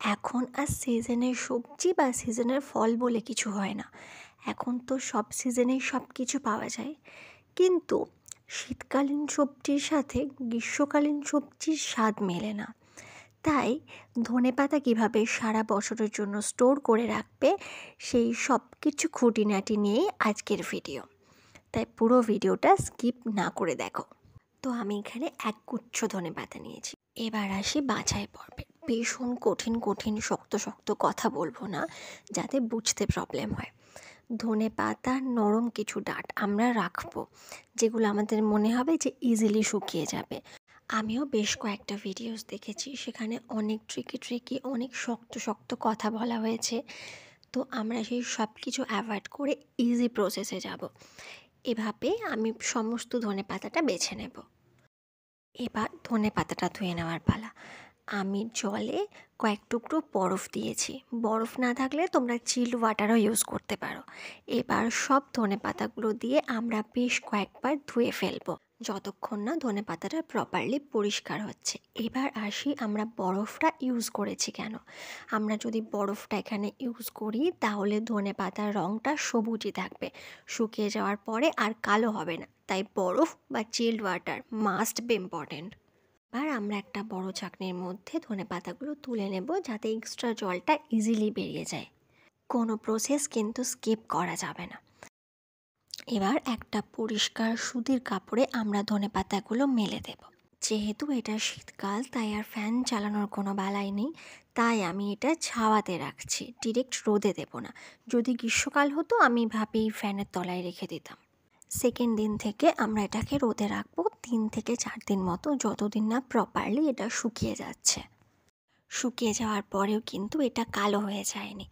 এখন আর সিজনের সবজি বা সিজনের ফল বলে কিছু হয় না। এখন তো সব সিজনেই সব কিছু পাওয়া যায়। কিন্তু শীতকালীন সবজির সাথে গ্রীষ্মকালীন সবজির স্বাদ মেলে না। তাই ধনেপাতা কীভাবে সারা বছরের জন্য স্টোর করে রাখবে সেই সব কিছু খুঁটিনাটি নিয়েই আজকের ভিডিও। তাই পুরো ভিডিওটা স্কিপ না করে দেখো। তো আমি এখানে এক গুচ্ছ ধনেপাতা নিয়েছি। এবার আসি বাছাই পর্বে। ভীষণ কঠিন শক্ত শক্ত কথা বলবো না, যাতে বুঝতে প্রবলেম হয়। ধনেপাতার নরম কিছু ডাঁট আমরা রাখবো, যেগুলো আমাদের মনে হবে যে ইজিলি শুকিয়ে যাবে। আমিও বেশ কয়েকটা ভিডিওস দেখেছি, সেখানে অনেক ট্রিকি অনেক শক্ত কথা বলা হয়েছে। তো আমরা সেই সব কিছু অ্যাভয়েড করে ইজি প্রসেসে যাব। এভাবে আমি সমস্ত ধনেপাতাটা বেছে নেব। এবার ধনেপাতাটা ধুয়ে নেওয়ার পালা। আমি জলে কয়েক টুকরো বরফ দিয়েছি। বরফ না থাকলে তোমরা চিল্ড ওয়াটারও ইউজ করতে পারো। এবার সব ধনেপাতাগুলো দিয়ে আমরা বেশ কয়েকবার ধুয়ে ফেলবো, যতক্ষণ না ধনেপাতাটা প্রপারলি পরিষ্কার হচ্ছে। এবার আসি আমরা বরফটা ইউজ করেছি কেন। আমরা যদি বরফটা এখানে ইউজ করি তাহলে ধনেপাতার রঙটা সবুজই থাকবে, শুকিয়ে যাওয়ার পরে আর কালো হবে না। তাই বরফ বা child water must be important. এবার আমরা একটা বড় ছাঁকনির মধ্যে ধনেপাতাগুলো তুলে নেব, যাতে এক্সট্রা জলটা ইজিলি বেরিয়ে যায়। কোনো প্রসেস কিন্তু স্কিপ করা যাবে না। এবার একটা পরিষ্কার সুতির কাপড়ে আমরা ধনেপাতাগুলো মেলে দেব। যেহেতু এটা শীতকাল, তাই আর ফ্যান চালানোর কোনো বালাই নেই। তাই আমি এটা ছাওয়াতে রাখছি, ডিরেক্ট রোদে দেব না। যদি গ্রীষ্মকাল হতো আমি ভাবেই ফ্যানের তলায় রেখে দিতাম। সেকেন্ড দিন থেকে আমরা এটাকে রোদে রাখবো 3 থেকে 4 দিন মতো, যতদিন না প্রপারলি এটা শুকিয়ে যাচ্ছে। শুকিয়ে যাওয়ার পরেও কিন্তু এটা কালো হয়ে যায়নি।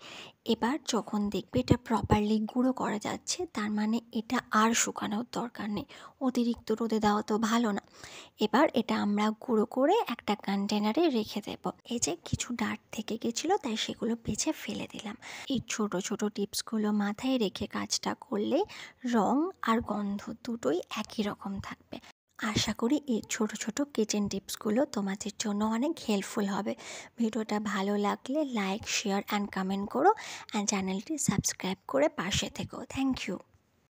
এবার যখন দেখবে এটা প্রপারলি গুঁড়ো করা যাচ্ছে, তার মানে এটা আর শুকানোর দরকার নেই। অতিরিক্ত রোদে দেওয়া তো ভালো না। এবার এটা আমরা গুঁড়ো করে একটা কন্টেনারে রেখে দেব। এই যে কিছু ডাঁট থেকে গেছিলো, তাই সেগুলো বেছে ফেলে দিলাম। এই ছোট টিপসগুলো মাথায় রেখে কাজটা করলে রং আর গন্ধ দুটোই একই রকম থাকবে। আশা করি এই ছোট কিচেন টিপসগুলো তোমাদের জন্য অনেক হেল্পফুল হবে। ভিডিওটা ভালো লাগলে লাইক, শেয়ার অ্যান্ড কমেন্ট করো, অ্যান্ড চ্যানেলটি সাবস্ক্রাইব করে পাশে থেকো। Thank you.